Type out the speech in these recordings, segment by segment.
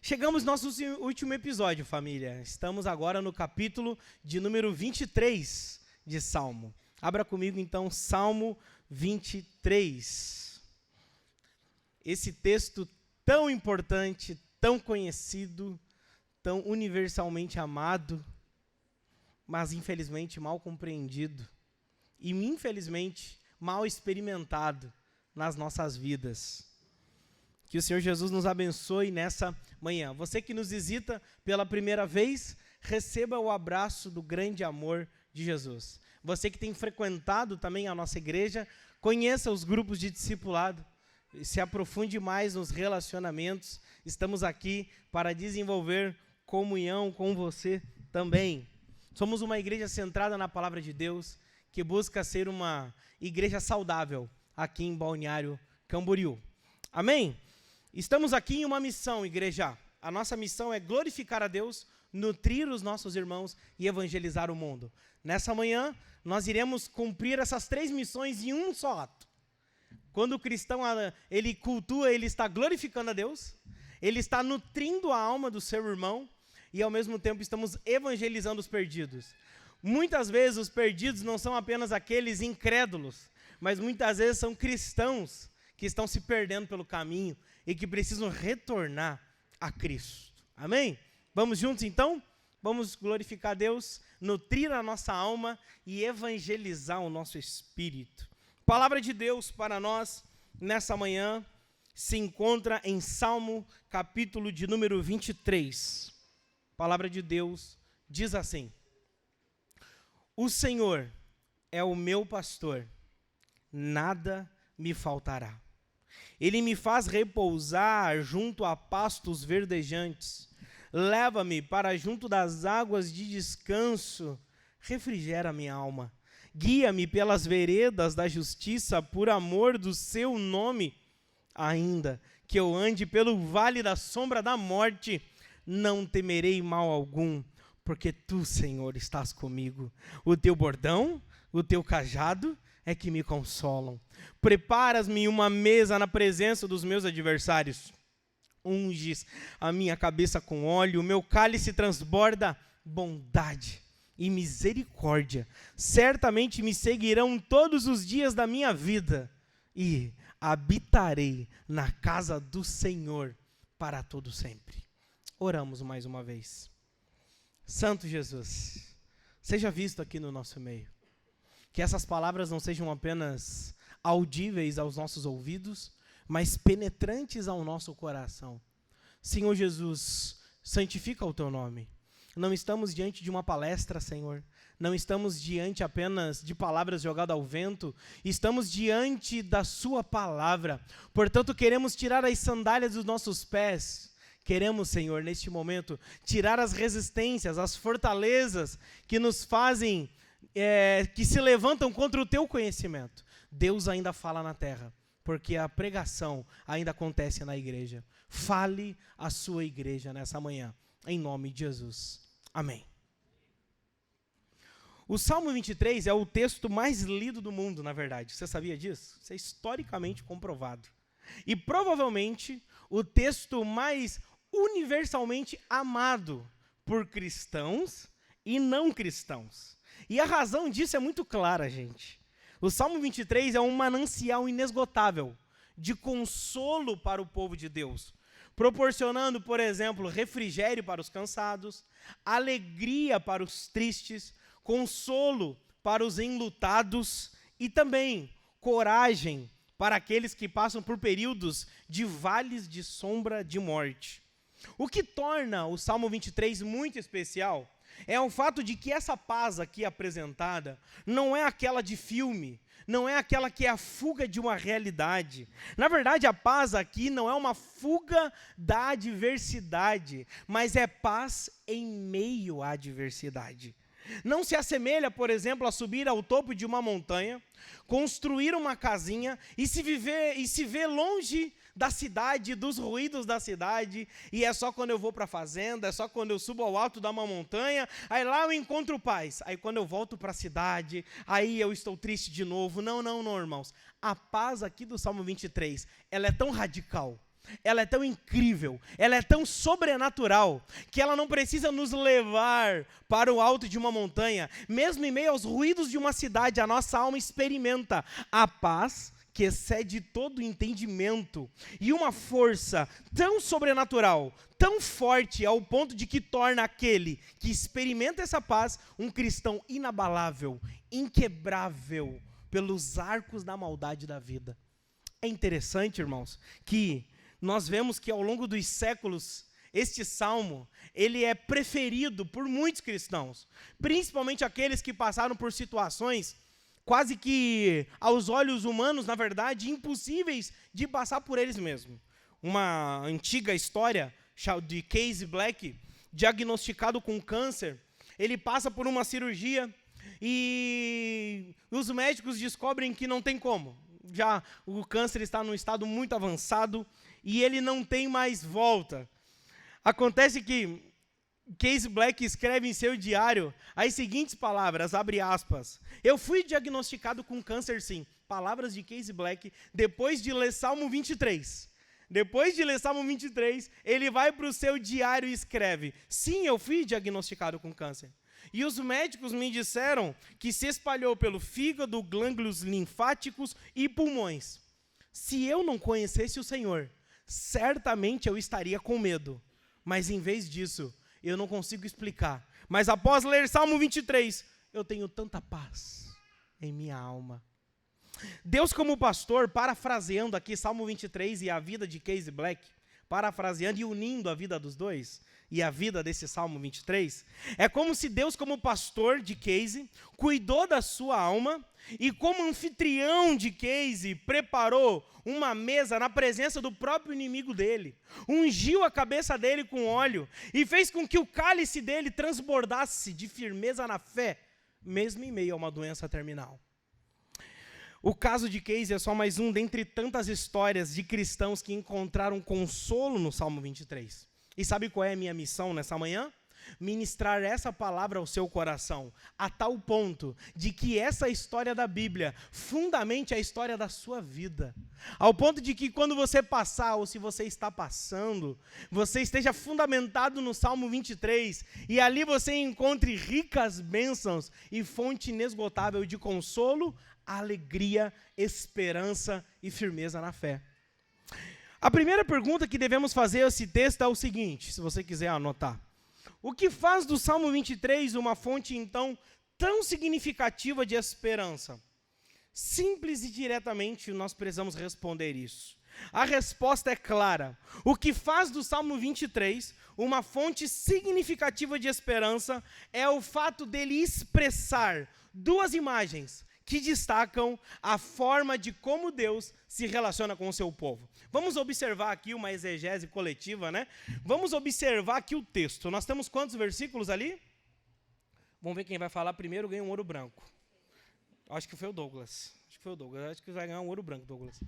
Chegamos no nosso último episódio, família. Estamos agora no capítulo de número 23 de Salmo. Abra comigo, então, Salmo 23. Esse texto tão importante, tão conhecido, tão universalmente amado, mas, infelizmente, mal compreendido e, infelizmente, mal experimentado nas nossas vidas. Que o Senhor Jesus nos abençoe nessa manhã. Você que nos visita pela primeira vez, receba o abraço do grande amor de Jesus. Você que tem frequentado também a nossa igreja, conheça os grupos de discipulado, se aprofunde mais nos relacionamentos. Estamos aqui para desenvolver comunhão com você também. Somos uma igreja centrada na palavra de Deus, que busca ser uma igreja saudável aqui em Balneário Camboriú. Amém? Estamos aqui em uma missão, igreja. A nossa missão é glorificar a Deus, nutrir os nossos irmãos e evangelizar o mundo. Nessa manhã, nós iremos cumprir essas 3 missões em um só ato. Quando o cristão ele cultua, ele está glorificando a Deus, ele está nutrindo a alma do seu irmão e, ao mesmo tempo, estamos evangelizando os perdidos. Muitas vezes, os perdidos não são apenas aqueles incrédulos, mas muitas vezes são cristãos que estão se perdendo pelo caminho e que precisam retornar a Cristo. Amém? Vamos juntos então? Vamos glorificar a Deus, nutrir a nossa alma e evangelizar o nosso espírito. A palavra de Deus para nós nessa manhã se encontra em Salmo, capítulo de número 23. A palavra de Deus diz assim: O Senhor é o meu pastor, nada me faltará. Ele me faz repousar junto a pastos verdejantes. Leva-me para junto das águas de descanso. Refrigera minha alma. Guia-me pelas veredas da justiça por amor do seu nome. Ainda que eu ande pelo vale da sombra da morte, não temerei mal algum, porque tu, Senhor, estás comigo. O teu bordão, o teu cajado é que me consolam. Preparas-me uma mesa na presença dos meus adversários. Unges a minha cabeça com óleo, o meu cálice transborda bondade e misericórdia. Certamente me seguirão todos os dias da minha vida e habitarei na casa do Senhor para todo sempre. Oramos mais uma vez. Santo Jesus, seja visto aqui no nosso meio. Que essas palavras não sejam apenas audíveis aos nossos ouvidos, mas penetrantes ao nosso coração. Senhor Jesus, santifica o teu nome. Não estamos diante de uma palestra, Senhor. Não estamos diante apenas de palavras jogadas ao vento. Estamos diante da sua palavra. Portanto, queremos tirar as sandálias dos nossos pés. Queremos, Senhor, neste momento, tirar as resistências, as fortalezas que nos fazem que se levantam contra o teu conhecimento. Deus ainda fala na terra, porque a pregação ainda acontece na igreja. Fale a sua igreja nessa manhã, em nome de Jesus. Amém. O Salmo 23 é o texto mais lido do mundo, na verdade. Você sabia disso? Isso é historicamente comprovado. E provavelmente o texto mais universalmente amado por cristãos e não cristãos. E a razão disso é muito clara, gente. O Salmo 23 é um manancial inesgotável de consolo para o povo de Deus, proporcionando, por exemplo, refrigério para os cansados, alegria para os tristes, consolo para os enlutados e também coragem para aqueles que passam por períodos de vales de sombra de morte. O que torna o Salmo 23 muito especial é o fato de que essa paz aqui apresentada não é aquela de filme, não é aquela que é a fuga de uma realidade. Na verdade, a paz aqui não é uma fuga da adversidade, mas é paz em meio à adversidade. Não se assemelha, por exemplo, a subir ao topo de uma montanha, construir uma casinha e se ver longe da cidade, dos ruídos da cidade, e é só quando eu vou para a fazenda, é só quando eu subo ao alto de uma montanha, aí lá eu encontro paz, aí quando eu volto para a cidade, aí eu estou triste de novo. Não, irmãos. A paz aqui do Salmo 23, ela é tão radical, ela é tão incrível, ela é tão sobrenatural, que ela não precisa nos levar para o alto de uma montanha. Mesmo em meio aos ruídos de uma cidade, a nossa alma experimenta a paz que excede todo o entendimento, e uma força tão sobrenatural, tão forte, ao ponto de que torna aquele que experimenta essa paz um cristão inabalável, inquebrável, pelos arcos da maldade da vida. É interessante, irmãos, que nós vemos que ao longo dos séculos, este salmo, ele é preferido por muitos cristãos, principalmente aqueles que passaram por situações quase que, aos olhos humanos, na verdade, impossíveis de passar por eles mesmos. Uma antiga história de Casey Black, diagnosticado com câncer, ele passa por uma cirurgia e os médicos descobrem que não tem como. Já o câncer está num estado muito avançado e ele não tem mais volta. Acontece que Casey Black escreve em seu diário as seguintes palavras, abre aspas: eu fui diagnosticado com câncer sim. Palavras de Casey Black, depois de ler Salmo 23. Depois de ler Salmo 23, ele vai para o seu diário e escreve: sim, eu fui diagnosticado com câncer. E os médicos me disseram que se espalhou pelo fígado, glândulos linfáticos e pulmões. Se eu não conhecesse o Senhor, certamente eu estaria com medo. Mas em vez disso, eu não consigo explicar. Mas após ler Salmo 23, eu tenho tanta paz em minha alma. Deus como pastor, parafraseando aqui Salmo 23 e a vida de Casey Black, parafraseando e unindo a vida dos dois, e a vida desse Salmo 23, é como se Deus como pastor de Casey cuidou da sua alma e como anfitrião de Casey preparou uma mesa na presença do próprio inimigo dele, ungiu a cabeça dele com óleo e fez com que o cálice dele transbordasse de firmeza na fé, mesmo em meio a uma doença terminal. O caso de Casey é só mais um dentre tantas histórias de cristãos que encontraram consolo no Salmo 23. E sabe qual é a minha missão nessa manhã? Ministrar essa palavra ao seu coração, a tal ponto de que essa história da Bíblia fundamente a história da sua vida. Ao ponto de que quando você passar, ou se você está passando, você esteja fundamentado no Salmo 23, e ali você encontre ricas bênçãos e fonte inesgotável de consolo, alegria, esperança e firmeza na fé. A primeira pergunta que devemos fazer a esse texto é o seguinte, se você quiser anotar. O que faz do Salmo 23 uma fonte, então, tão significativa de esperança? Simples e diretamente nós precisamos responder isso. A resposta é clara. O que faz do Salmo 23 uma fonte significativa de esperança é o fato dele expressar duas imagens que destacam a forma de como Deus se relaciona com o seu povo. Vamos observar aqui uma exegese coletiva, né? Vamos observar aqui o texto. Nós temos quantos versículos ali? Vamos ver quem vai falar primeiro, ganha um ouro branco. Acho que foi o Douglas. Acho que vai ganhar um ouro branco, Douglas.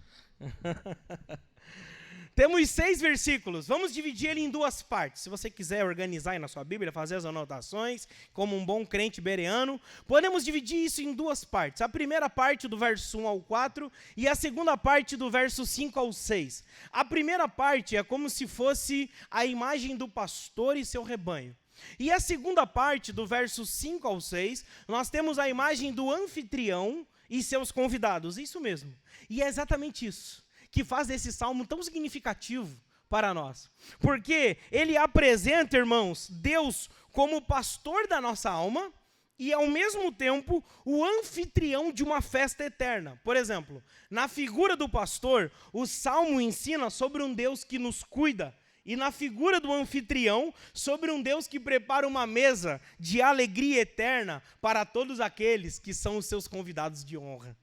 Temos 6 versículos, vamos dividir ele em duas partes. Se você quiser organizar aí na sua Bíblia, fazer as anotações, como um bom crente bereano, podemos dividir isso em duas partes. A primeira parte do verso 1 ao 4 e a segunda parte do verso 5 ao 6. A primeira parte é como se fosse a imagem do pastor e seu rebanho. E a segunda parte, do verso 5 ao 6, nós temos a imagem do anfitrião e seus convidados. Isso mesmo. E é exatamente isso que faz desse salmo tão significativo para nós. Porque ele apresenta, irmãos, Deus como pastor da nossa alma e, ao mesmo tempo, o anfitrião de uma festa eterna. Por exemplo, na figura do pastor, o salmo ensina sobre um Deus que nos cuida, e na figura do anfitrião, sobre um Deus que prepara uma mesa de alegria eterna para todos aqueles que são os seus convidados de honra.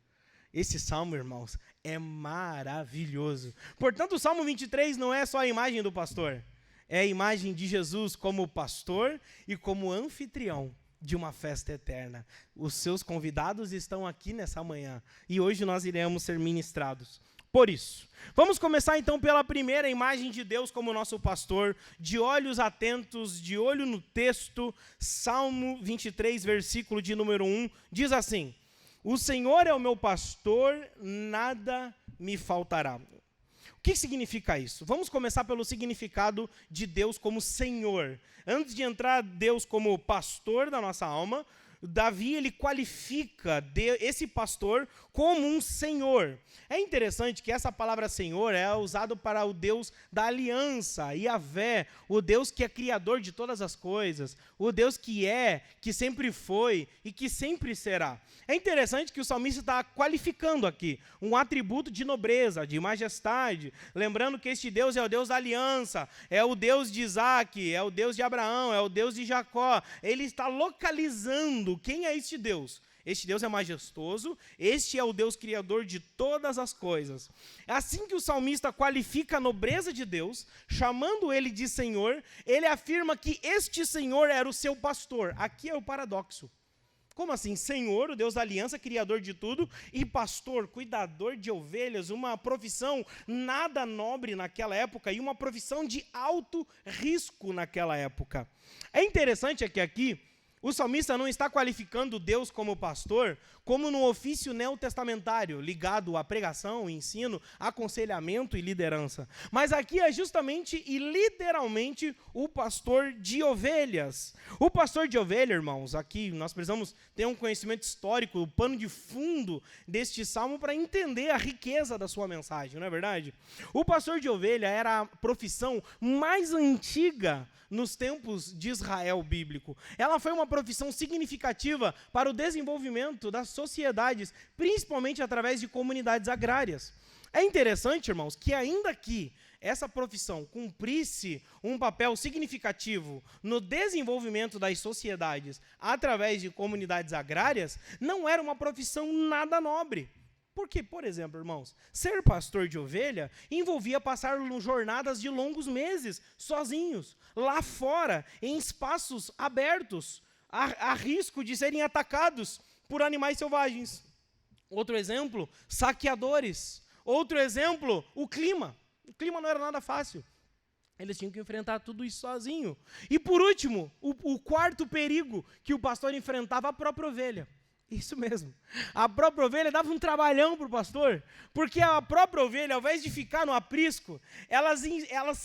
Esse salmo, irmãos, é maravilhoso. Portanto, o Salmo 23 não é só a imagem do pastor, é a imagem de Jesus como pastor e como anfitrião de uma festa eterna. Os seus convidados estão aqui nessa manhã e hoje nós iremos ser ministrados. Por isso, vamos começar então pela primeira imagem de Deus como nosso pastor, de olhos atentos, de olho no texto. Salmo 23, versículo de número 1, diz assim: o Senhor é o meu pastor, nada me faltará. que significa isso? Vamos começar pelo significado de Deus como Senhor. Antes de entrar Deus como pastor da nossa alma, Davi, ele qualifica esse pastor como um senhor. É interessante que essa palavra senhor é usada para o Deus da aliança, Yahvé, o Deus que é criador de todas as coisas, o Deus que sempre foi e que sempre será. É interessante que o salmista está qualificando aqui um atributo de nobreza, de majestade, lembrando que este Deus é o Deus da aliança, é o Deus de Isaac, é o Deus de Abraão, é o Deus de Jacó. Ele está localizando quem é este Deus. Este Deus é majestoso, este é o Deus criador de todas as coisas. É assim que o salmista qualifica a nobreza de Deus, chamando ele de Senhor, ele afirma que este Senhor era o seu pastor. Aqui é o paradoxo. Como assim? Senhor, o Deus da aliança, criador de tudo, e pastor, cuidador de ovelhas, uma profissão nada nobre naquela época e uma profissão de alto risco naquela época. É interessante que aqui o salmista não está qualificando Deus como pastor como no ofício neotestamentário, ligado à pregação, ensino, aconselhamento e liderança. Mas aqui é justamente e literalmente o pastor de ovelhas. O pastor de ovelha, irmãos, aqui nós precisamos ter um conhecimento histórico, o pano de fundo deste salmo para entender a riqueza da sua mensagem, não é verdade? O pastor de ovelha era a profissão mais antiga nos tempos de Israel bíblico. Ela foi uma profissão significativa para o desenvolvimento das sociedades, principalmente através de comunidades agrárias. É interessante, irmãos, que ainda que essa profissão cumprisse um papel significativo no desenvolvimento das sociedades através de comunidades agrárias, não era uma profissão nada nobre. Porque, por exemplo, irmãos, ser pastor de ovelha envolvia passar jornadas de longos meses, sozinhos, lá fora, em espaços abertos, a risco de serem atacados por animais selvagens. Outro exemplo, saqueadores. Outro exemplo, o clima. O clima não era nada fácil. Eles tinham que enfrentar tudo isso sozinho. E, por último, o quarto perigo que o pastor enfrentava, a própria ovelha. Isso mesmo. A própria ovelha dava um trabalhão para o pastor, porque a própria ovelha, ao invés de ficar no aprisco, elas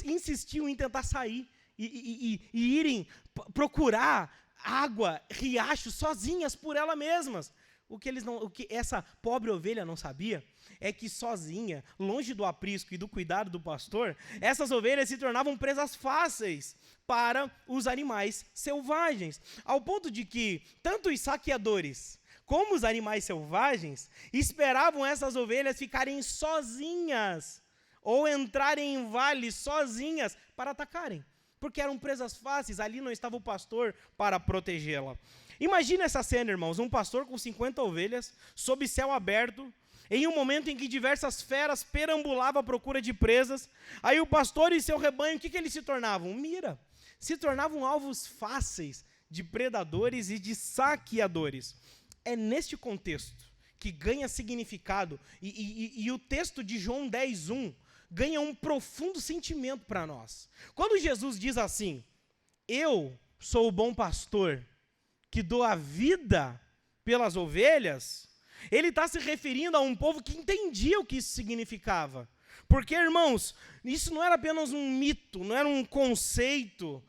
insistiam em tentar sair e irem procurar água, riachos, sozinhas por elas mesmas. O que essa pobre ovelha não sabia é que sozinha, longe do aprisco e do cuidado do pastor, essas ovelhas se tornavam presas fáceis para os animais selvagens, ao ponto de que tanto os saqueadores como os animais selvagens esperavam essas ovelhas ficarem sozinhas ou entrarem em vales sozinhas para atacarem, porque eram presas fáceis, ali não estava o pastor para protegê-la. Imagina essa cena, irmãos, um pastor com 50 ovelhas, sob céu aberto, em um momento em que diversas feras perambulavam à procura de presas. Aí o pastor e seu rebanho, o que eles se tornavam? Mira, se tornavam alvos fáceis de predadores e de saqueadores. É neste contexto que ganha significado, e o texto de João 10:1 ganha um profundo sentimento para nós. Quando Jesus diz assim, eu sou o bom pastor, que dou a vida pelas ovelhas, ele está se referindo a um povo que entendia o que isso significava. Porque, irmãos, isso não era apenas um mito, não era um conceito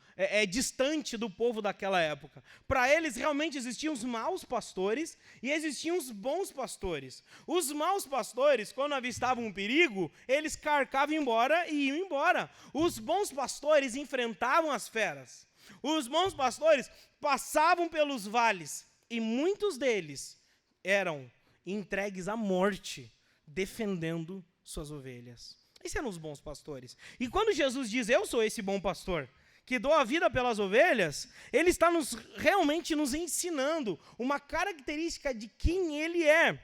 distante do povo daquela época. Para eles, realmente existiam os maus pastores e existiam os bons pastores. Os maus pastores, quando avistavam um perigo, eles carcavam embora e iam embora. Os bons pastores enfrentavam as feras. Os bons pastores passavam pelos vales e muitos deles eram entregues à morte, defendendo suas ovelhas. Esses eram os bons pastores. E quando Jesus diz, eu sou esse bom pastor, que dou a vida pelas ovelhas, ele está realmente nos ensinando uma característica de quem ele é.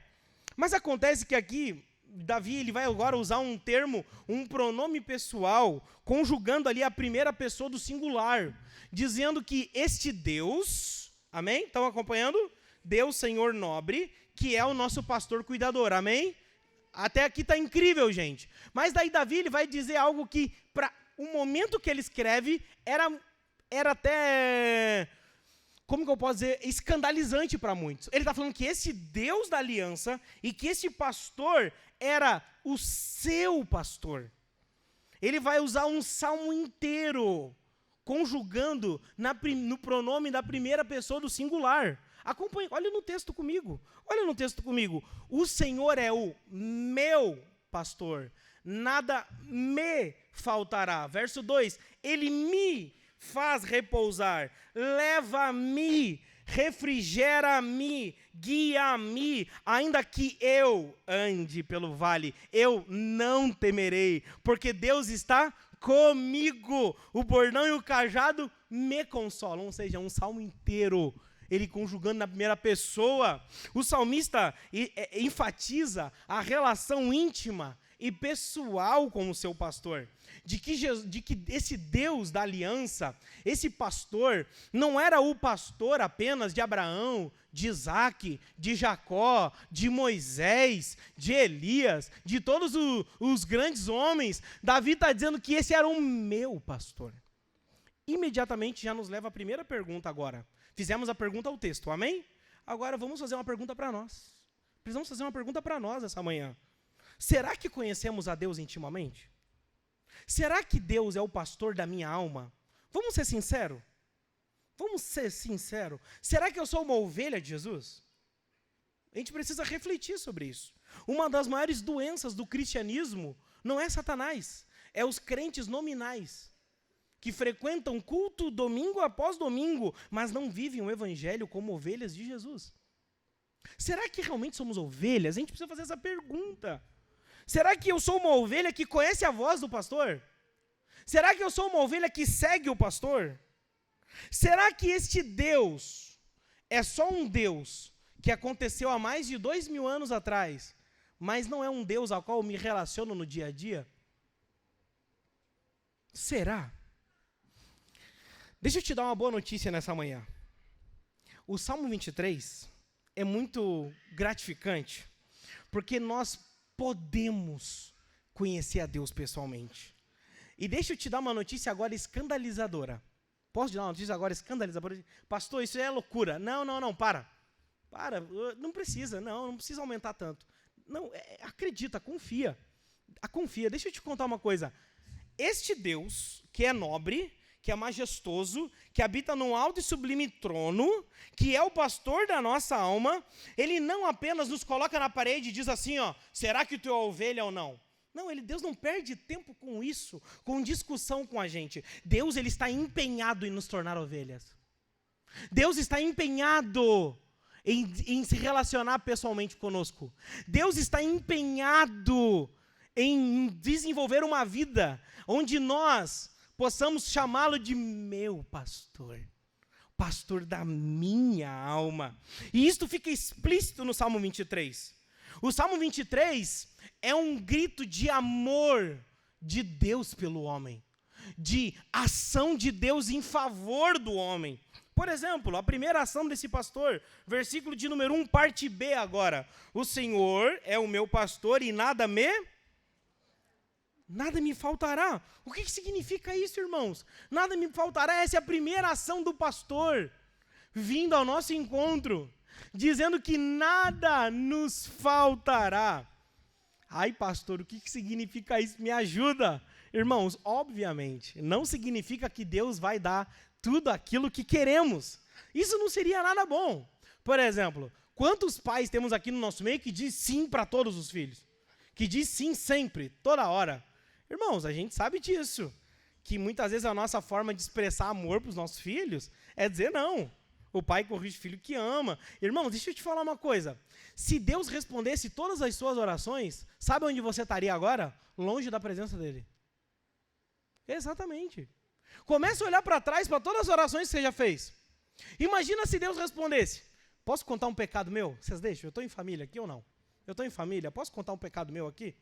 Mas acontece que aqui, Davi ele vai agora usar um termo, um pronome pessoal, conjugando ali a primeira pessoa do singular, dizendo que este Deus, amém? Estão acompanhando? Deus, Senhor nobre, que é o nosso pastor cuidador, amém? Até aqui está incrível, gente. Mas daí Davi ele vai dizer algo que, para o momento que ele escreve, era até, como que eu posso dizer, escandalizante para muitos. Ele está falando que esse Deus da aliança e que esse pastor era o seu pastor. Ele vai usar um salmo inteiro, conjugando no pronome da primeira pessoa do singular. Acompanhe, olha no texto comigo. O Senhor é o meu pastor, nada me faltará. Verso 2, Ele me faz repousar, leva-me, refrigera-me, guia-me, ainda que eu ande pelo vale, eu não temerei, porque Deus está comigo, o bordão e o cajado me consolam. Ou seja, um salmo inteiro, ele conjugando na primeira pessoa. O salmista enfatiza a relação íntima e pessoal com o seu pastor, de que esse Deus da aliança, esse pastor, não era o pastor apenas de Abraão, de Isaac, de Jacó, de Moisés, de Elias, de todos os grandes homens. Davi está dizendo que esse era o meu pastor. Imediatamente já nos leva à primeira pergunta agora. Fizemos a pergunta ao texto, amém? Agora vamos fazer uma pergunta para nós. Precisamos fazer uma pergunta para nós essa manhã. Será que conhecemos a Deus intimamente? Será que Deus é o pastor da minha alma? Vamos ser sinceros? Será que eu sou uma ovelha de Jesus? A gente precisa refletir sobre isso. Uma das maiores doenças do cristianismo não é Satanás, é os crentes nominais, que frequentam culto domingo após domingo, mas não vivem o evangelho como ovelhas de Jesus. Será que realmente somos ovelhas? A gente precisa fazer essa pergunta. Será que eu sou uma ovelha que conhece a voz do pastor? Será que eu sou uma ovelha que segue o pastor? Será que este Deus é só um Deus que aconteceu há mais de 2000 anos atrás, mas não é um Deus ao qual eu me relaciono no dia a dia? Será? Deixa eu te dar uma boa notícia nessa manhã. O Salmo 23 é muito gratificante, porque nós podemos conhecer a Deus pessoalmente. E deixa eu te dar uma notícia agora escandalizadora. Posso te dar uma notícia agora escandalizadora? Pastor, isso é loucura. Não, para. Não precisa aumentar tanto. Não, acredita, confia. Deixa eu te contar uma coisa. Este Deus, que é nobre, que é majestoso, que habita num alto e sublime trono, que é o pastor da nossa alma, ele não apenas nos coloca na parede e diz assim, será que tu é ovelha ou não? Não, Deus não perde tempo com isso, com discussão com a gente. Deus, ele está empenhado em nos tornar ovelhas. Deus está empenhado em se relacionar pessoalmente conosco. Deus está empenhado em desenvolver uma vida onde nós possamos chamá-lo de meu pastor, pastor da minha alma. E isto fica explícito no Salmo 23. O Salmo 23 é um grito de amor de Deus pelo homem, de ação de Deus em favor do homem. Por exemplo, a primeira ação desse pastor, versículo de número 1, parte B agora. O Senhor é o meu pastor e nada me faltará. O que significa isso, irmãos? Nada me faltará. Essa é a primeira ação do pastor, vindo ao nosso encontro, dizendo que nada nos faltará. Ai, pastor, o que significa isso? Me ajuda. Irmãos, obviamente, não significa que Deus vai dar tudo aquilo que queremos. Isso não seria nada bom. Por exemplo, quantos pais temos aqui no nosso meio que diz sim para todos os filhos? Que diz sim sempre, toda hora. Irmãos, a gente sabe disso, que muitas vezes a nossa forma de expressar amor para os nossos filhos é dizer não. O pai corrige o filho que ama. Irmãos, deixa eu te falar uma coisa. Se Deus respondesse todas as suas orações, sabe onde você estaria agora? Longe da presença dele. Exatamente. Comece a olhar para trás, para todas as orações que você já fez. Imagina se Deus respondesse, posso contar um pecado meu? Vocês deixam? Eu estou em família aqui ou não? Eu estou em família, posso contar um pecado meu aqui?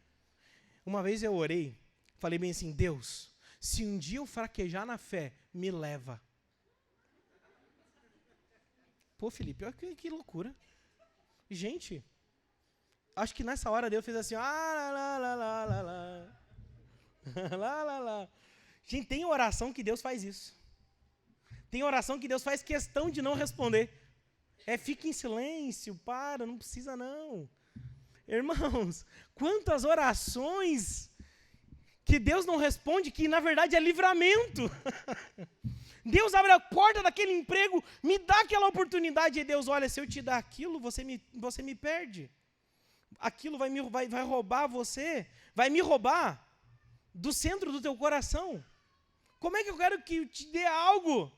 Uma vez eu orei, falei bem assim, Deus, se um dia eu fraquejar na fé, me leva. Pô, Felipe, olha que loucura. Gente, acho que nessa hora Deus fez assim, Gente, tem oração que Deus faz isso. Tem oração que Deus faz questão de não responder. Fica em silêncio, não precisa não. Irmãos, quantas orações que Deus não responde, que na verdade é livramento. Deus abre a porta daquele emprego, me dá aquela oportunidade, e Deus, olha, se eu te dar aquilo, você me perde. Aquilo vai roubar você, vai me roubar do centro do teu coração. Como é que eu quero que eu te dê algo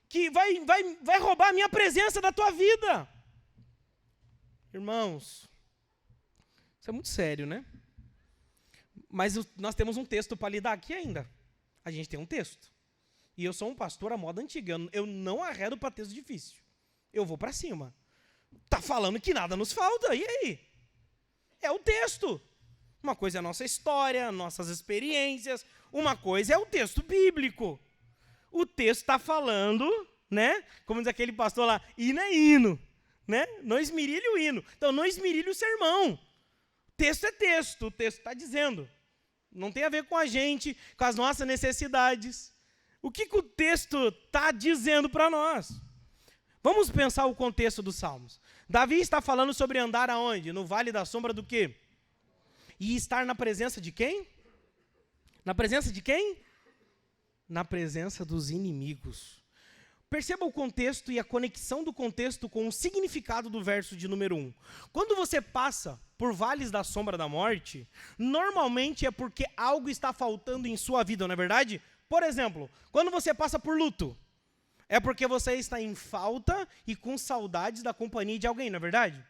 que vai roubar a minha presença da tua vida? Irmãos, isso é muito sério, né? Mas nós temos um texto para lidar aqui ainda. A gente tem um texto. E eu sou um pastor à moda antiga. Eu não arredo para texto difícil. Eu vou para cima. Está falando que nada nos falta. E aí? É o texto. Uma coisa é a nossa história, nossas experiências. Uma coisa é o texto bíblico. O texto está falando, né? Como diz aquele pastor lá, hino é hino. Né? Não esmirilhe o hino. Então, não esmirilhe o sermão. Texto é texto. O texto está dizendo. Não tem a ver com a gente, com as nossas necessidades. O que o texto está dizendo para nós? Vamos pensar o contexto dos Salmos. Davi está falando sobre andar aonde? No vale da sombra do quê? E estar na presença de quem? Na presença de quem? Na presença dos inimigos. Perceba o contexto e a conexão do contexto com o significado do verso de número 1. Quando você passa por vales da sombra da morte, normalmente é porque algo está faltando em sua vida, não é verdade? Por exemplo, quando você passa por luto, é porque você está em falta e com saudades da companhia de alguém, não é verdade?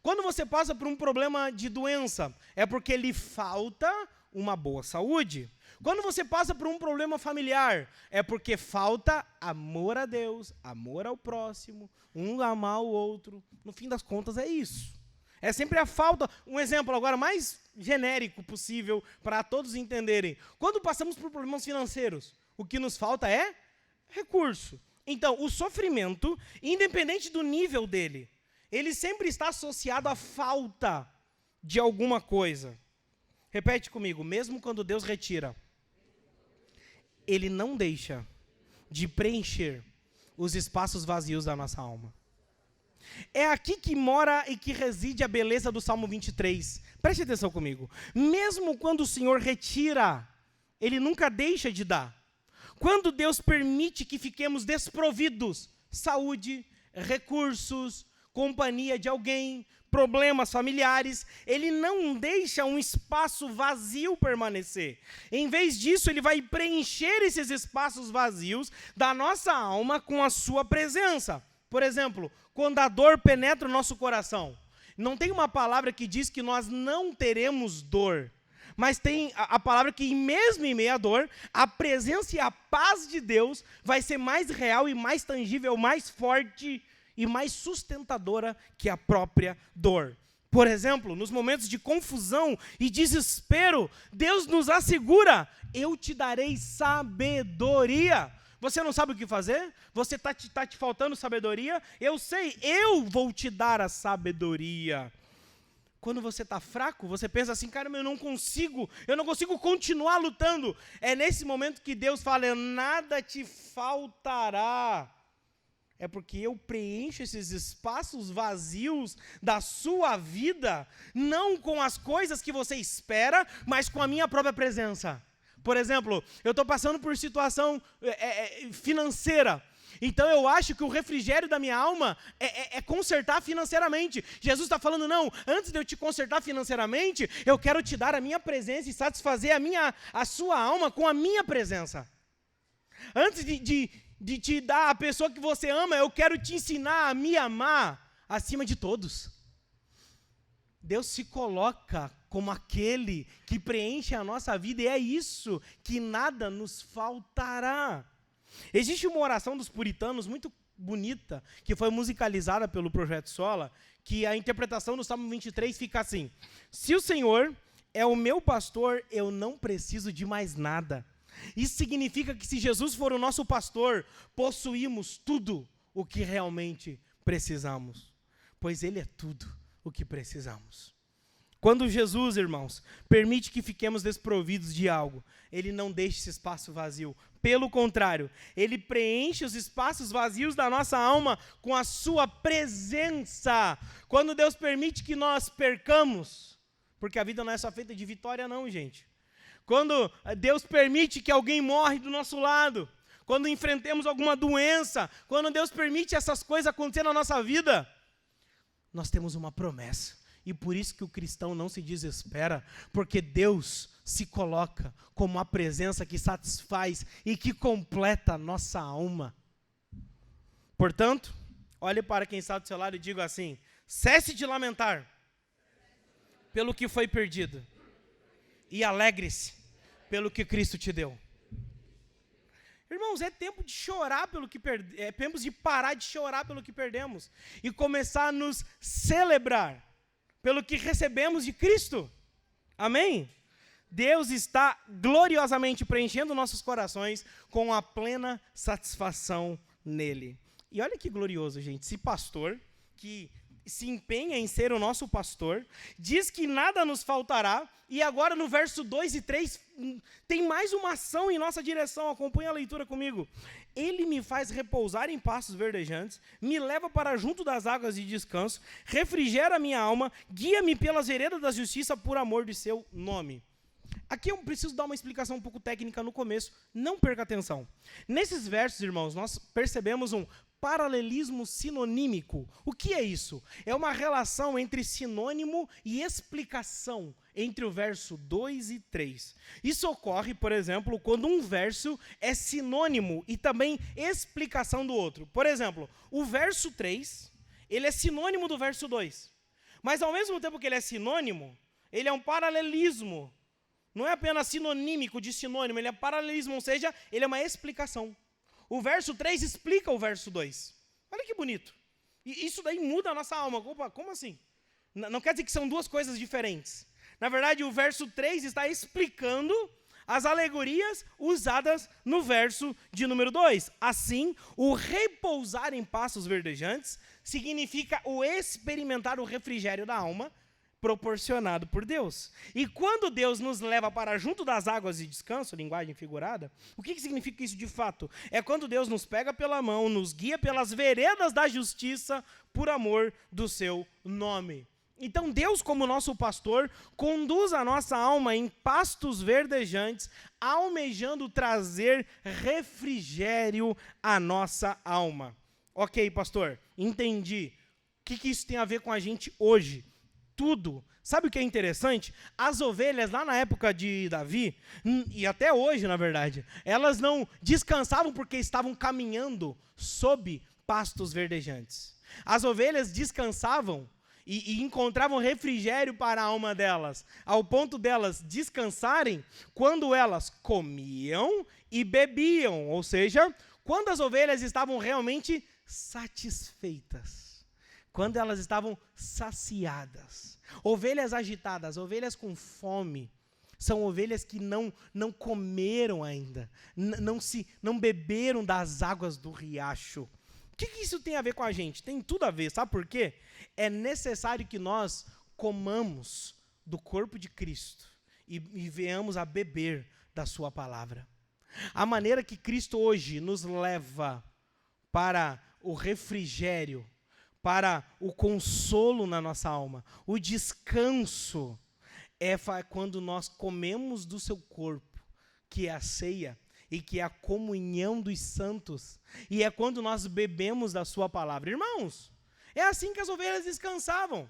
Quando você passa por um problema de doença, é porque lhe falta uma boa saúde. Quando você passa por um problema familiar, é porque falta amor a Deus, amor ao próximo, um amar o outro. No fim das contas é isso. É sempre a falta. Um exemplo agora mais genérico possível para todos entenderem. Quando passamos por problemas financeiros, o que nos falta é recurso. Então, o sofrimento, independente do nível dele, ele sempre está associado à falta de alguma coisa. Repete comigo, mesmo quando Deus retira, Ele não deixa de preencher os espaços vazios da nossa alma. É aqui que mora e que reside a beleza do Salmo 23. Preste atenção comigo. Mesmo quando o Senhor retira, Ele nunca deixa de dar. Quando Deus permite que fiquemos desprovidos, saúde, recursos, companhia de alguém, problemas familiares, Ele não deixa um espaço vazio permanecer. Em vez disso, Ele vai preencher esses espaços vazios da nossa alma com a sua presença. Por exemplo, quando a dor penetra o nosso coração, não tem uma palavra que diz que nós não teremos dor, mas tem a palavra que mesmo em meio à dor, a presença e a paz de Deus vai ser mais real e mais tangível, mais forte e mais sustentadora que a própria dor. Por exemplo, nos momentos de confusão e desespero, Deus nos assegura, eu te darei sabedoria. Você não sabe o que fazer? Você está te faltando sabedoria? Eu sei, eu vou te dar a sabedoria. Quando você está fraco, você pensa assim, caramba, eu não consigo continuar lutando. É nesse momento que Deus fala, nada te faltará. É porque eu preencho esses espaços vazios da sua vida, não com as coisas que você espera, mas com a minha própria presença. Por exemplo, eu estou passando por situação financeira. Então eu acho que o refrigério da minha alma é consertar financeiramente. Jesus está falando, não, antes de eu te consertar financeiramente, eu quero te dar a minha presença e satisfazer a sua alma com a minha presença. Antes de te dar a pessoa que você ama, eu quero te ensinar a me amar acima de todos. Deus se coloca como aquele que preenche a nossa vida, e é isso, que nada nos faltará. Existe uma oração dos puritanos muito bonita, que foi musicalizada pelo Projeto Sola, que a interpretação do Salmo 23 fica assim: se o Senhor é o meu pastor, eu não preciso de mais nada. Isso significa que se Jesus for o nosso pastor, possuímos tudo o que realmente precisamos, pois Ele é tudo o que precisamos. Quando Jesus, irmãos, permite que fiquemos desprovidos de algo, Ele não deixa esse espaço vazio. Pelo contrário, Ele preenche os espaços vazios da nossa alma com a sua presença. Quando Deus permite que nós percamos, porque a vida não é só feita de vitória não, gente. quando Deus permite que alguém morre do nosso lado, quando enfrentemos alguma doença, quando Deus permite essas coisas acontecerem na nossa vida, nós temos uma promessa. E por isso que o cristão não se desespera, porque Deus se coloca como a presença que satisfaz e que completa a nossa alma. Portanto, olhe para quem está do seu lado e diga assim: cesse de lamentar pelo que foi perdido e alegre-se pelo que Cristo te deu. Irmãos, é tempo de chorar pelo que perdemos, é tempo de parar de chorar pelo que perdemos e começar a nos celebrar pelo que recebemos de Cristo. Amém? Deus está gloriosamente preenchendo nossos corações com a plena satisfação nele. E olha que glorioso, gente, esse pastor que se empenha em ser o nosso pastor, diz que nada nos faltará, e agora no verso 2 e 3 tem mais uma ação em nossa direção. Acompanhe a leitura comigo. Ele me faz repousar em pastos verdejantes, me leva para junto das águas de descanso, refrigera a minha alma, guia-me pelas veredas da justiça por amor de seu nome. Aqui eu preciso dar uma explicação um pouco técnica no começo, não perca atenção. Nesses versos, irmãos, nós percebemos um paralelismo sinonímico. O que é isso? É uma relação entre sinônimo e explicação entre o verso 2 e 3. Isso ocorre, por exemplo, quando um verso é sinônimo e também explicação do outro. Por exemplo, o verso 3, ele é sinônimo do verso 2. Mas ao mesmo tempo que ele é sinônimo, ele é um paralelismo. Não é apenas sinonímico de sinônimo, ele é paralelismo, ou seja, ele é uma explicação. O verso 3 explica o verso 2. Olha que bonito. E isso daí muda a nossa alma. Opa, como assim? Não quer dizer que são duas coisas diferentes. Na verdade, o verso 3 está explicando as alegorias usadas no verso de número 2. Assim, o repousar em pastos verdejantes significa o experimentar o refrigério da alma, proporcionado por Deus. E quando Deus nos leva para junto das águas de descanso, linguagem figurada, o que significa isso de fato? É quando Deus nos pega pela mão, nos guia pelas veredas da justiça, por amor do seu nome. Então Deus, como nosso pastor, conduz a nossa alma em pastos verdejantes, almejando trazer refrigério à nossa alma. Ok, pastor, entendi. O que isso tem a ver com a gente hoje? Tudo. Sabe o que é interessante? As ovelhas lá na época de Davi, e até hoje na verdade, elas não descansavam porque estavam caminhando sob pastos verdejantes. As ovelhas descansavam e encontravam refrigério para a alma delas, ao ponto delas descansarem quando elas comiam e bebiam, ou seja, quando as ovelhas estavam realmente satisfeitas. Quando elas estavam saciadas. Ovelhas agitadas, ovelhas com fome, são ovelhas que não comeram ainda, não beberam das águas do riacho. O que isso tem a ver com a gente? Tem tudo a ver, sabe por quê? É necessário que nós comamos do corpo de Cristo e venhamos a beber da sua palavra. A maneira que Cristo hoje nos leva para o refrigério, para o consolo na nossa alma, o descanso, é quando nós comemos do seu corpo, que é a ceia, e que é a comunhão dos santos, e é quando nós bebemos da sua palavra. Irmãos, é assim que as ovelhas descansavam.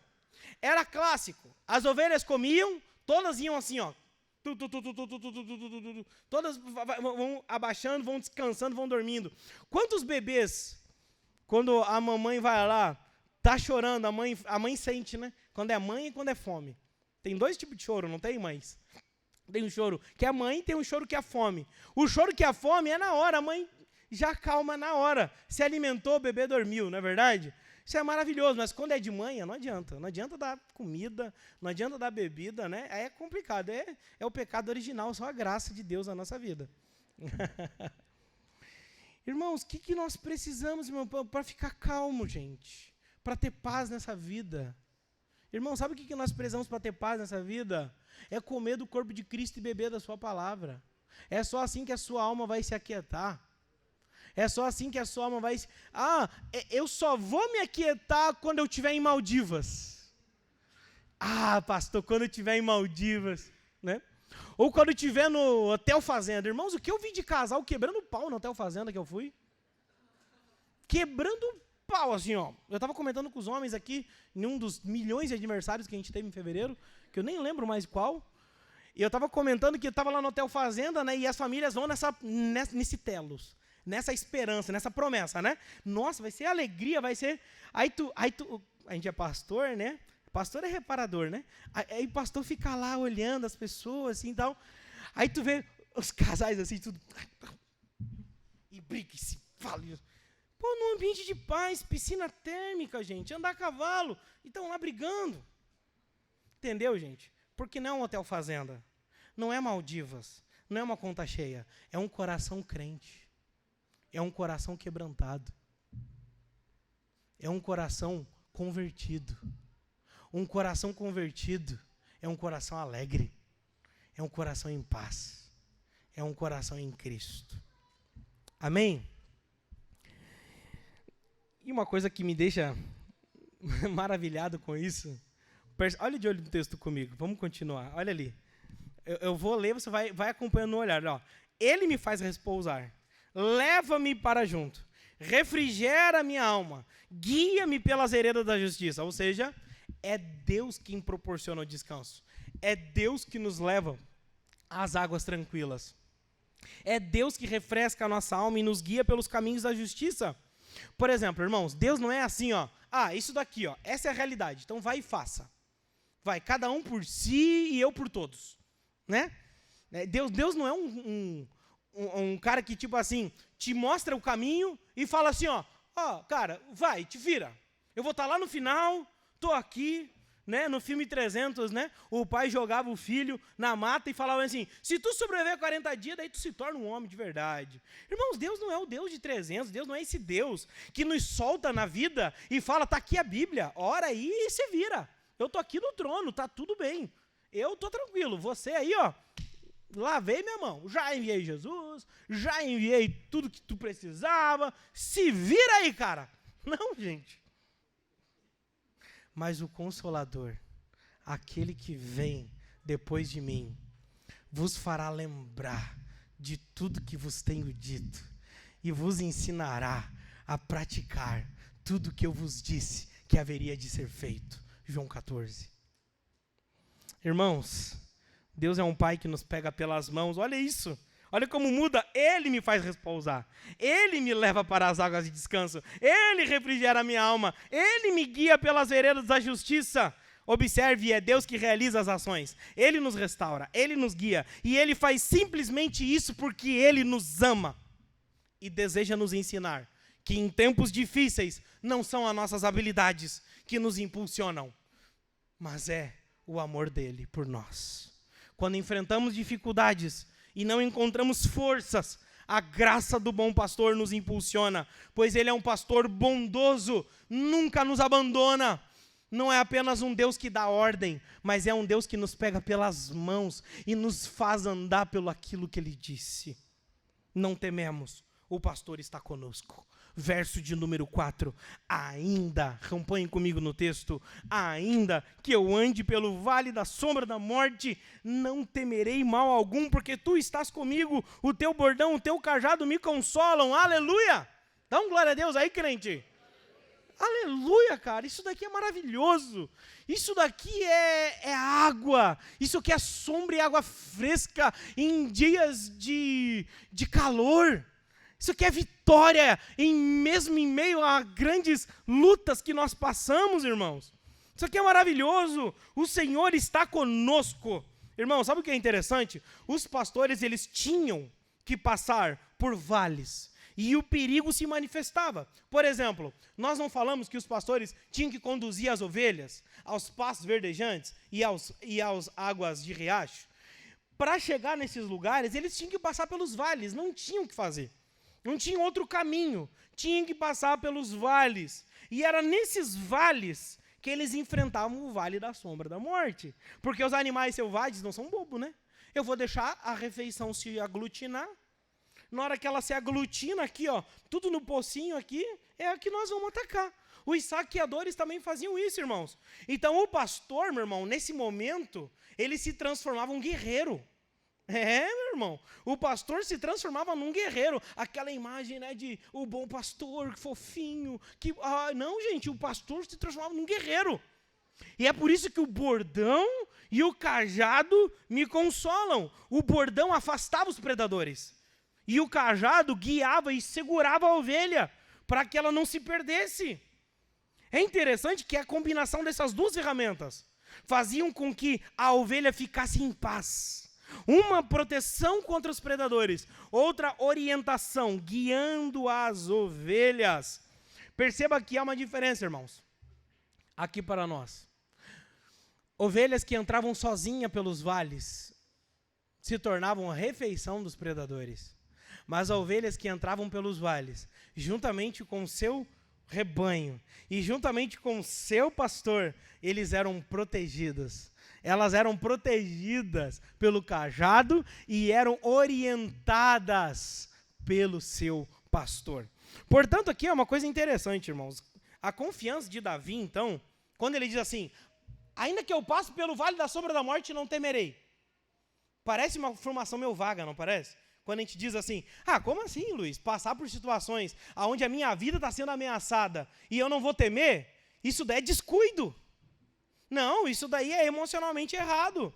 Era clássico, as ovelhas comiam, todas iam assim, ó, todas vão abaixando, vão descansando, vão dormindo. Quantos bebês, quando a mamãe vai lá, tá chorando, a mãe sente, né? Quando é mãe e quando é fome. Tem dois tipos de choro, não tem, mães? Tem um choro que é mãe, tem um choro que é fome. O choro que é fome é na hora, a mãe já acalma na hora. Se alimentou, o bebê dormiu, não é verdade? Isso é maravilhoso, mas quando é de manhã, não adianta. Não adianta dar comida, não adianta dar bebida, né? Aí é complicado, é o pecado original, só a graça de Deus na nossa vida. Irmãos, o que nós precisamos, irmão, para ficar calmo, gente? Para ter paz nessa vida. Irmão, sabe o que nós precisamos para ter paz nessa vida? É comer do corpo de Cristo e beber da sua palavra. É só assim que a sua alma vai se aquietar. É só assim que a sua alma vai se... eu só vou me aquietar quando eu estiver em Maldivas. Pastor, quando eu estiver em Maldivas, né? Ou quando estiver no Hotel Fazenda. Irmãos, o que eu vi de casal quebrando pau no Hotel Fazenda que eu fui? Quebrando pau, assim, ó. Eu estava comentando com os homens aqui, em um dos milhões de aniversários que a gente teve em fevereiro, que eu nem lembro mais qual. E eu estava comentando que eu estava lá no Hotel Fazenda, né? E as famílias vão nesse telos, nessa esperança, nessa promessa, né? Nossa, vai ser alegria, vai ser... Aí tu, a gente é pastor, né? Pastor é reparador, né? Aí o pastor fica lá olhando as pessoas, assim, e tal. Aí tu vê os casais, assim, tudo... E briga, e se fala... Pô, num ambiente de paz, piscina térmica, gente, andar a cavalo, e estão lá brigando. Entendeu, gente? Porque não é um Hotel Fazenda, não é Maldivas, não é uma conta cheia, é um coração crente, é um coração quebrantado, é um coração convertido. Um coração convertido é um coração alegre, é um coração em paz, é um coração em Cristo. Amém? E uma coisa que me deixa maravilhado com isso, olha de olho no texto comigo, vamos continuar, olha ali. Eu vou ler, você vai acompanhando no olhar. Ó. Ele me faz repousar, leva-me para junto, refrigera minha alma, guia-me pelas veredas da justiça. Ou seja, é Deus quem proporciona o descanso. É Deus que nos leva às águas tranquilas. É Deus que refresca a nossa alma e nos guia pelos caminhos da justiça. Por exemplo, irmãos, Deus não é assim, ó. Ah, isso daqui, ó. Essa é a realidade. Então vai e faça. Vai, cada um por si e eu por todos. Né? Deus não é um cara que, tipo assim, te mostra o caminho e fala assim, ó, cara, vai, te vira. Eu vou estar lá no final, tô aqui, né? No filme 300, né? O pai jogava o filho na mata e falava assim, se tu sobreviver 40 dias, daí tu se torna um homem de verdade. Irmãos, Deus não é o Deus de 300, Deus não é esse Deus que nos solta na vida e fala, tá aqui a Bíblia, ora aí e se vira. Eu tô aqui no trono, tá tudo bem. Eu tô tranquilo, você aí, ó, lavei minha mão, já enviei Jesus, já enviei tudo que tu precisava, se vira aí, cara. Não, gente. Mas o Consolador, aquele que vem depois de mim, vos fará lembrar de tudo que vos tenho dito e vos ensinará a praticar tudo que eu vos disse que haveria de ser feito. João 14. Irmãos, Deus é um pai que nos pega pelas mãos, olha isso. Olha como muda, Ele me faz repousar, Ele me leva para as águas de descanso, Ele refrigera a minha alma, Ele me guia pelas veredas da justiça. Observe, é Deus que realiza as ações, Ele nos restaura, Ele nos guia, e Ele faz simplesmente isso porque Ele nos ama e deseja nos ensinar que em tempos difíceis não são as nossas habilidades que nos impulsionam, mas é o amor dEle por nós. Quando enfrentamos dificuldades e não encontramos forças, a graça do bom pastor nos impulsiona, pois Ele é um pastor bondoso, nunca nos abandona. Não é apenas um Deus que dá ordem, mas é um Deus que nos pega pelas mãos e nos faz andar pelo aquilo que Ele disse. Não tememos, o pastor está conosco. Verso de número 4, ainda, acompanhem comigo no texto, ainda que eu ande pelo vale da sombra da morte, não temerei mal algum, porque tu estás comigo, o teu bordão, o teu cajado me consolam, aleluia! Dá um glória a Deus aí, crente. Aleluia, cara, isso daqui é maravilhoso, isso daqui é água, isso aqui é sombra e água fresca em dias de calor. Isso aqui é vitória, mesmo em meio a grandes lutas que nós passamos, irmãos. Isso aqui é maravilhoso. O Senhor está conosco. Irmãos, sabe o que é interessante? Os pastores, eles tinham que passar por vales. E o perigo se manifestava. Por exemplo, nós não falamos que os pastores tinham que conduzir as ovelhas aos pastos verdejantes e aos águas de riacho. Para chegar nesses lugares, eles tinham que passar pelos vales, não tinham o que fazer. Não tinha outro caminho, tinha que passar pelos vales. E era nesses vales que eles enfrentavam o vale da sombra da morte. Porque os animais selvagens não são bobos, né? Eu vou deixar a refeição se aglutinar. Na hora que ela se aglutina aqui, ó, tudo no pocinho aqui, é a que nós vamos atacar. Os saqueadores também faziam isso, irmãos. Então o pastor, meu irmão, nesse momento, ele se transformava um guerreiro. Meu irmão, o pastor se transformava num guerreiro, aquela imagem, né, de o bom pastor, fofinho, não, gente, o pastor se transformava num guerreiro, e é por isso que o bordão e o cajado me consolam. O bordão afastava os predadores, e o cajado guiava e segurava a ovelha, para que ela não se perdesse. É interessante que a combinação dessas duas ferramentas faziam com que a ovelha ficasse em paz. Uma proteção contra os predadores, outra orientação, guiando as ovelhas. Perceba que há uma diferença, irmãos, aqui para nós. Ovelhas que entravam sozinhas pelos vales se tornavam a refeição dos predadores. Mas as ovelhas que entravam pelos vales, juntamente com o seu rebanho e juntamente com o seu pastor, eles eram protegidos. Elas eram protegidas pelo cajado e eram orientadas pelo seu pastor. Portanto, aqui é uma coisa interessante, irmãos. A confiança de Davi, então, quando ele diz assim, ainda que eu passe pelo vale da sombra da morte, não temerei. Parece uma formação meio vaga, não parece? Quando a gente diz assim, como assim, Luiz? Passar por situações onde a minha vida está sendo ameaçada e eu não vou temer? Isso daí é descuido. Não, isso daí é emocionalmente errado.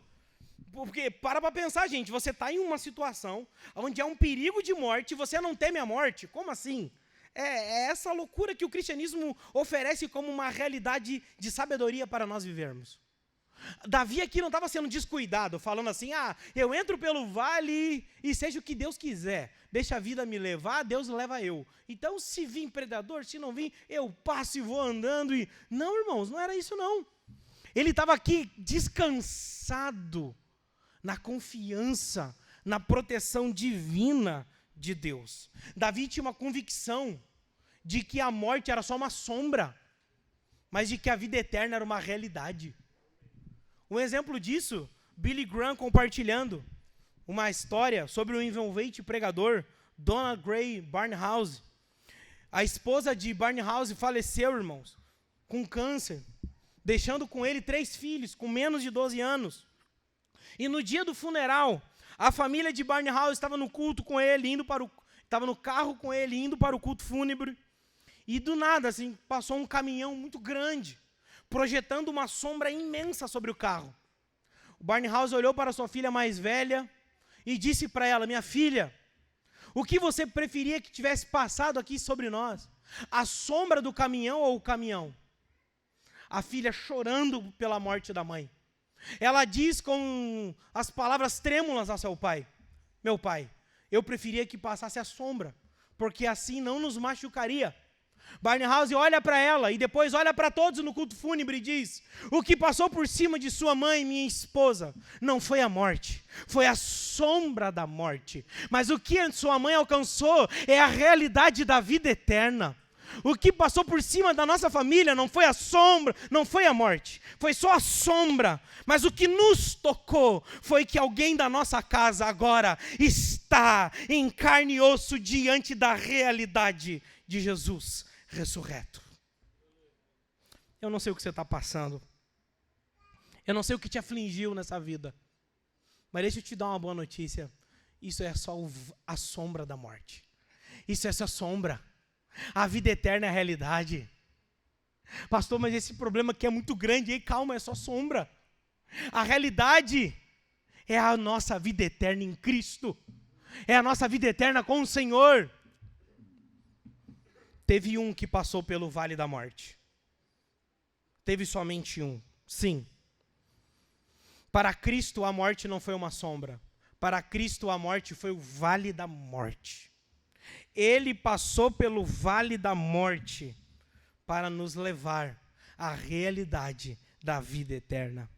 Porque, para pensar, gente, você está em uma situação onde há um perigo de morte e você não teme a morte? Como assim? É essa loucura que o cristianismo oferece como uma realidade de sabedoria para nós vivermos. Davi aqui não estava sendo descuidado, falando assim, eu entro pelo vale e seja o que Deus quiser. Deixa a vida me levar, Deus leva eu. Então, se vir predador, se não vir, eu passo e vou andando. Não, irmãos, não era isso não. Ele estava aqui descansado na confiança, na proteção divina de Deus. Davi tinha uma convicção de que a morte era só uma sombra, mas de que a vida eterna era uma realidade. Um exemplo disso, Billy Graham compartilhando uma história sobre o envolvente pregador Donald Grey Barnhouse. A esposa de Barnhouse faleceu, irmãos, com câncer, deixando com ele 3 filhos, com menos de 12 anos. E no dia do funeral, a família de Barnhouse estava no culto com ele, estava no carro com ele, indo para o culto fúnebre. E do nada, assim, passou um caminhão muito grande, projetando uma sombra imensa sobre o carro. O Barnhouse olhou para sua filha mais velha e disse para ela, minha filha, o que você preferia que tivesse passado aqui sobre nós? A sombra do caminhão ou o caminhão? A filha chorando pela morte da mãe. Ela diz com as palavras trêmulas a seu pai, meu pai, eu preferia que passasse a sombra, porque assim não nos machucaria. Barnhouse olha para ela e depois olha para todos no culto fúnebre e diz, o que passou por cima de sua mãe, minha esposa, não foi a morte, foi a sombra da morte. Mas o que sua mãe alcançou é a realidade da vida eterna. O que passou por cima da nossa família não foi a sombra, não foi a morte, foi só a sombra. Mas o que nos tocou foi que alguém da nossa casa agora está em carne e osso diante da realidade de Jesus ressurreto. Eu não sei o que você está passando. Eu não sei o que te afligiu nessa vida. Mas deixa eu te dar uma boa notícia. Isso é só a sombra da morte. Isso é só sombra. A vida eterna é a realidade. Pastor, mas esse problema aqui é muito grande. Ei, calma, é só sombra. A realidade é a nossa vida eterna em Cristo. É a nossa vida eterna com o Senhor. Teve um que passou pelo vale da morte. Teve somente um. Sim. Para Cristo a morte não foi uma sombra. Para Cristo a morte foi o vale da morte. Ele passou pelo vale da morte para nos levar à realidade da vida eterna.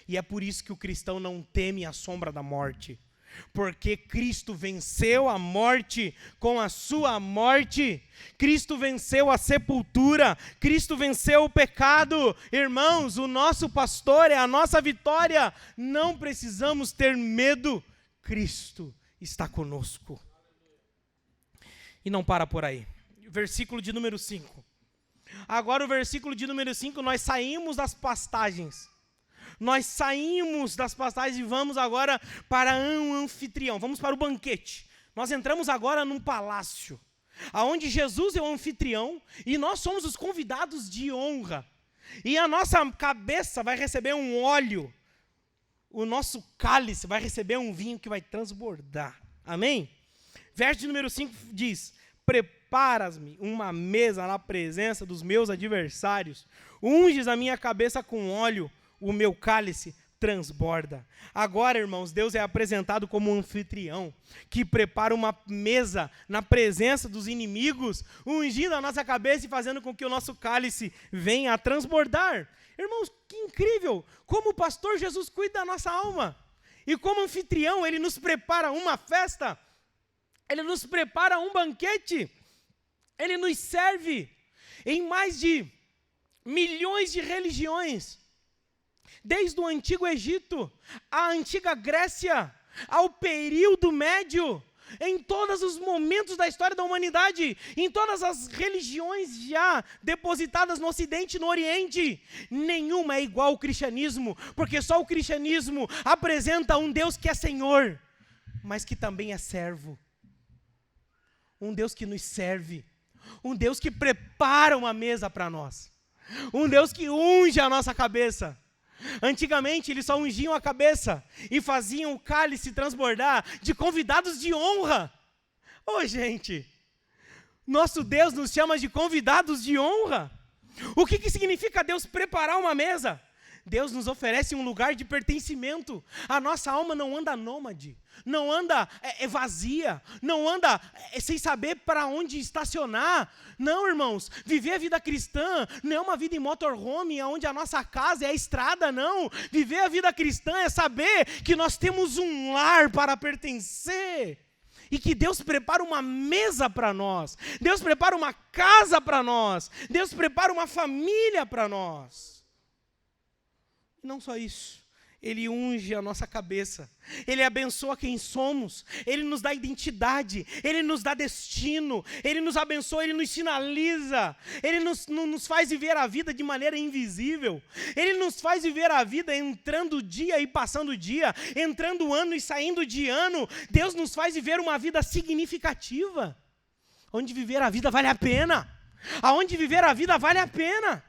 E é por isso que o cristão não teme a sombra da morte. Porque Cristo venceu a morte com a sua morte. Cristo venceu a sepultura. Cristo venceu o pecado. Irmãos, o nosso pastor é a nossa vitória. Não precisamos ter medo. Cristo está conosco. E não para por aí. Versículo de número 5. Agora o versículo de número 5, nós saímos das pastagens. nós saímos das pastagens e vamos agora para um anfitrião, vamos para o banquete. Nós entramos agora num palácio, aonde Jesus é o anfitrião e nós somos os convidados de honra. E a nossa cabeça vai receber um óleo, o nosso cálice vai receber um vinho que vai transbordar. Amém? Verso de número 5 diz: preparas-me uma mesa na presença dos meus adversários, unges a minha cabeça com óleo, o meu cálice transborda. Agora, irmãos, Deus é apresentado como um anfitrião que prepara uma mesa na presença dos inimigos, ungindo a nossa cabeça e fazendo com que o nosso cálice venha a transbordar. Irmãos, que incrível! Como o pastor Jesus cuida da nossa alma. E como anfitrião, ele nos prepara uma festa, ele nos prepara um banquete, ele nos serve em mais de milhões de religiões. Desde o Antigo Egito, a Antiga Grécia, ao período médio, em todos os momentos da história da humanidade, em todas as religiões já depositadas no Ocidente e no Oriente, nenhuma é igual ao cristianismo, porque só o cristianismo apresenta um Deus que é Senhor, mas que também é servo. Um Deus que nos serve, um Deus que prepara uma mesa para nós, um Deus que unge a nossa cabeça. Antigamente eles só ungiam a cabeça e faziam o cálice transbordar de convidados de honra. Ô gente, nosso Deus nos chama de convidados de honra. O que significa Deus preparar uma mesa? Deus nos oferece um lugar de pertencimento. A nossa alma não anda nômade, não anda vazia, não anda sem saber para onde estacionar. Não, irmãos, viver a vida cristã não é uma vida em motorhome, onde a nossa casa é a estrada, não. Viver a vida cristã é saber que nós temos um lar para pertencer. E que Deus prepara uma mesa para nós, Deus prepara uma casa para nós, Deus prepara uma família para nós. E não só isso, Ele unge a nossa cabeça, Ele abençoa quem somos, Ele nos dá identidade, Ele nos dá destino, Ele nos abençoa, Ele nos sinaliza, Ele nos faz viver a vida de maneira invisível, Ele nos faz viver a vida entrando dia e passando dia, entrando ano e saindo de ano. Deus nos faz viver uma vida significativa, onde viver a vida vale a pena, aonde viver a vida vale a pena.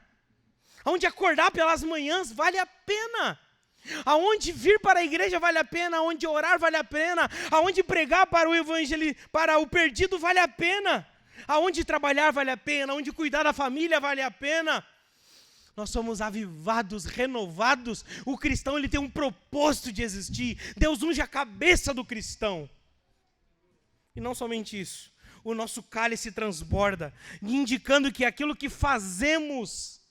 Aonde acordar pelas manhãs vale a pena. Aonde vir para a igreja vale a pena. Aonde orar vale a pena. Aonde pregar para o evangelho, para o perdido vale a pena. Aonde trabalhar vale a pena. Aonde cuidar da família vale a pena. Nós somos avivados, renovados. O cristão, ele tem um propósito de existir. Deus unge a cabeça do cristão. E não somente isso. O nosso cálice transborda, indicando que aquilo que fazemos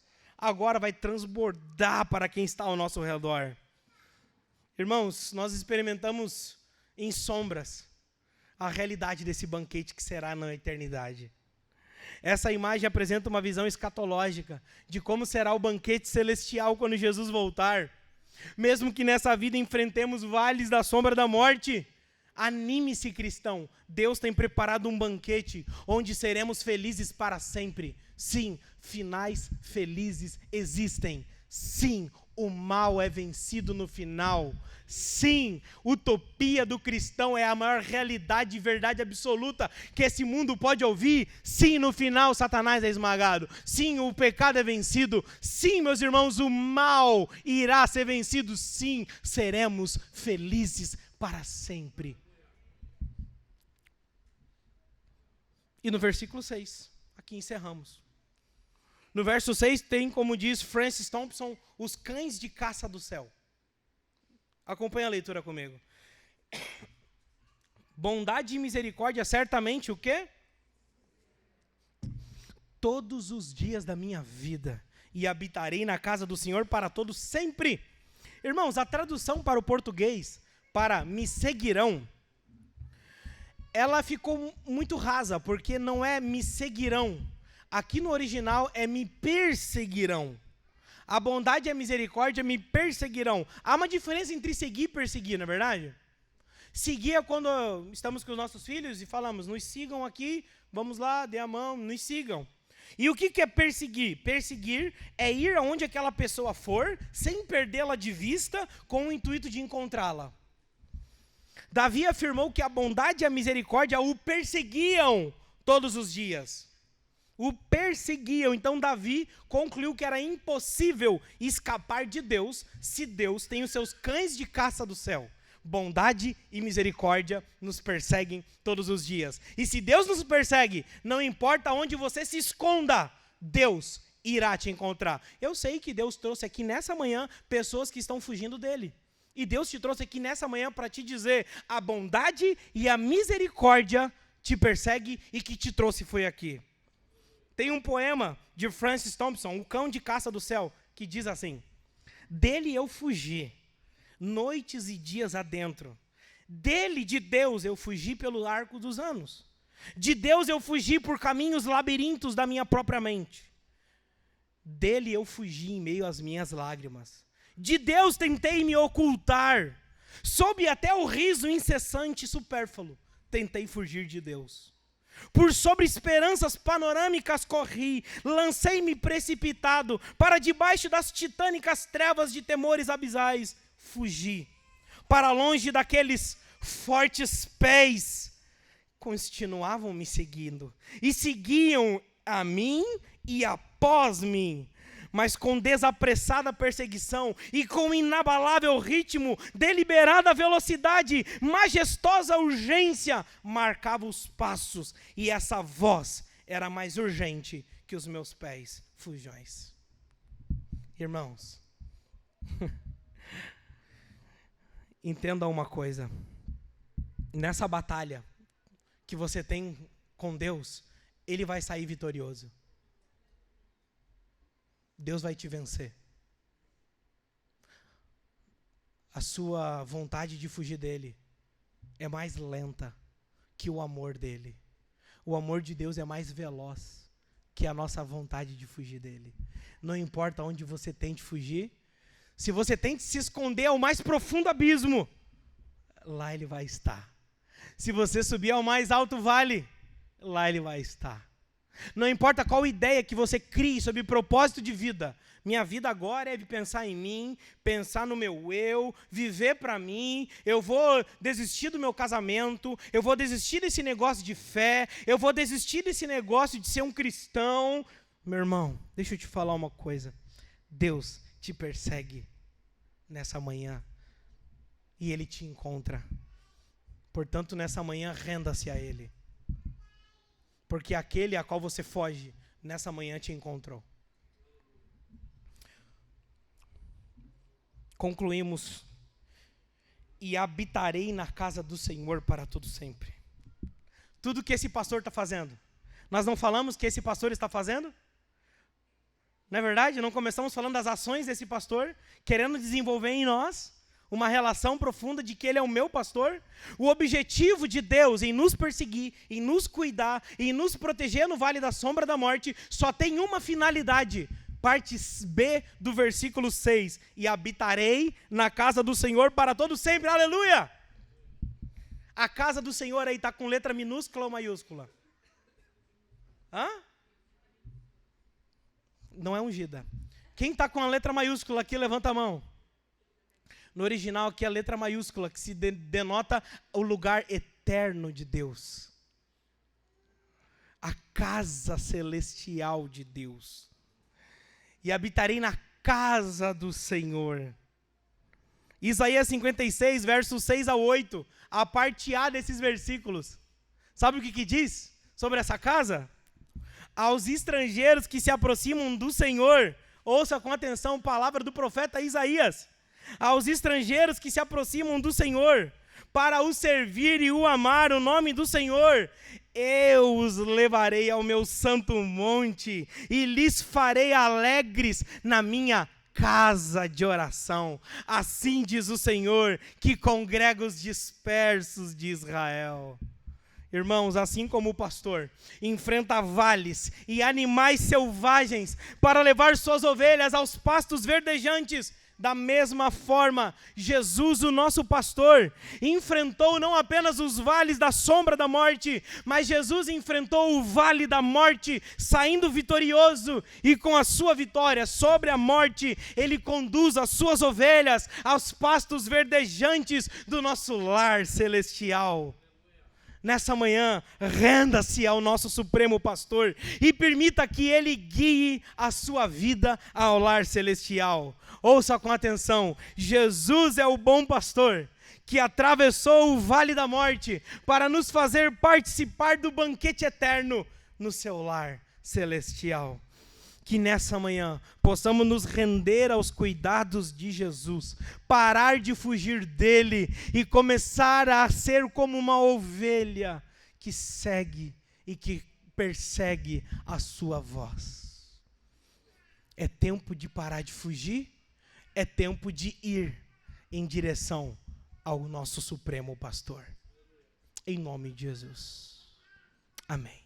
agora vai transbordar para quem está ao nosso redor. Irmãos, nós experimentamos em sombras a realidade desse banquete que será na eternidade. Essa imagem apresenta uma visão escatológica de como será o banquete celestial quando Jesus voltar. Mesmo que nessa vida enfrentemos vales da sombra da morte, anime-se, cristão. Deus tem preparado um banquete onde seremos felizes para sempre. Sim, finais felizes existem. Sim, o mal é vencido no final. Sim, utopia do cristão é a maior realidade e verdade absoluta que esse mundo pode ouvir. Sim, no final Satanás é esmagado. Sim, o pecado é vencido. Sim, meus irmãos, o mal irá ser vencido. Sim, seremos felizes para sempre. E no versículo 6, aqui encerramos. No verso 6 tem, como diz Francis Thompson, os cães de caça do céu. Acompanha a leitura comigo. Bondade e misericórdia certamente o quê? Todos os dias da minha vida, e habitarei na casa do Senhor para todos sempre. Irmãos, a tradução para o português, para me seguirão, ela ficou muito rasa, porque não é me seguirão. Aqui no original é me perseguirão. A bondade e a misericórdia me perseguirão. Há uma diferença entre seguir e perseguir, não é verdade? Seguir é quando estamos com os nossos filhos e falamos, nos sigam aqui, vamos lá, dê a mão, nos sigam. E o que é perseguir? Perseguir é ir aonde aquela pessoa for, sem perdê-la de vista, com o intuito de encontrá-la. Davi afirmou que a bondade e a misericórdia o perseguiam todos os dias. O perseguiam. Então Davi concluiu que era impossível escapar de Deus se Deus tem os seus cães de caça do céu. Bondade e misericórdia nos perseguem todos os dias. E se Deus nos persegue, não importa onde você se esconda, Deus irá te encontrar. Eu sei que Deus trouxe aqui nessa manhã pessoas que estão fugindo dele. E Deus te trouxe aqui nessa manhã para te dizer: a bondade e a misericórdia te perseguem e que te trouxe foi aqui. Tem um poema de Francis Thompson, O Cão de Caça do Céu, que diz assim: dele eu fugi, noites e dias adentro. Dele, de Deus, eu fugi pelo arco dos anos. De Deus eu fugi por caminhos labirintos da minha própria mente. Dele eu fugi em meio às minhas lágrimas. De Deus tentei me ocultar. Sob até o riso incessante e supérfluo, tentei fugir de Deus. Por sobre esperanças panorâmicas corri, lancei-me precipitado, para debaixo das titânicas trevas de temores abisais, fugi. Para longe daqueles fortes pés, continuavam me seguindo, e seguiam a mim e após mim. Mas com desapressada perseguição e com inabalável ritmo, deliberada velocidade, majestosa urgência, marcava os passos, e essa voz era mais urgente que os meus pés fujões. Irmãos, entenda uma coisa: nessa batalha que você tem com Deus, Ele vai sair vitorioso. Deus vai te vencer. A sua vontade de fugir dele é mais lenta que o amor dele. O amor de Deus é mais veloz que a nossa vontade de fugir dele. Não importa onde você tente fugir, se você tente se esconder ao mais profundo abismo, lá ele vai estar. Se você subir ao mais alto vale, lá ele vai estar. Não importa qual ideia que você crie sobre propósito de vida. Minha vida agora é de pensar em mim, pensar no meu eu, viver para mim. Eu vou desistir do meu casamento, eu vou desistir desse negócio de fé, eu vou desistir desse negócio de ser um cristão. Meu irmão, deixa eu te falar uma coisa. Deus te persegue nessa manhã e Ele te encontra. Portanto, nessa manhã, renda-se a Ele. Porque aquele a qual você foge, nessa manhã te encontrou. Concluímos: e habitarei na casa do Senhor para todo sempre. Tudo que esse pastor está fazendo, nós não falamos que esse pastor está fazendo? Não é verdade? Não começamos falando das ações desse pastor, querendo desenvolver em nós uma relação profunda de que Ele é o meu pastor. O objetivo de Deus em nos perseguir, em nos cuidar, em nos proteger no vale da sombra da morte, só tem uma finalidade. Parte B do versículo 6. E habitarei na casa do Senhor para todo sempre. Aleluia! A casa do Senhor aí está com letra minúscula ou maiúscula? Hã? Não é ungida. Quem está com a letra maiúscula aqui, levanta a mão. No original aqui é a letra maiúscula, que se denota o lugar eterno de Deus. A casa celestial de Deus. E habitarei na casa do Senhor. Isaías 56, versos 6 a 8, a parte A desses versículos. Sabe o que diz sobre essa casa? Aos estrangeiros que se aproximam do Senhor, ouça com atenção a palavra do profeta Isaías. Aos estrangeiros que se aproximam do Senhor, para o servir e o amar o nome do Senhor, eu os levarei ao meu santo monte e lhes farei alegres na minha casa de oração. Assim diz o Senhor, que congrega os dispersos de Israel. Irmãos, assim como o pastor enfrenta vales e animais selvagens para levar suas ovelhas aos pastos verdejantes, Da mesma forma, Jesus, o nosso pastor, enfrentou não apenas os vales da sombra da morte, mas Jesus enfrentou o vale da morte, saindo vitorioso, e com a sua vitória sobre a morte, ele conduz as suas ovelhas aos pastos verdejantes do nosso lar celestial. Nessa manhã, renda-se ao nosso Supremo Pastor e permita que Ele guie a sua vida ao lar celestial. Ouça com atenção, Jesus é o bom pastor que atravessou o vale da morte para nos fazer participar do banquete eterno no seu lar celestial. Que nessa manhã possamos nos render aos cuidados de Jesus, parar de fugir dele e começar a ser como uma ovelha que segue e que persegue a sua voz. É tempo de parar de fugir, é tempo de ir em direção ao nosso Supremo Pastor. Em nome de Jesus. Amém.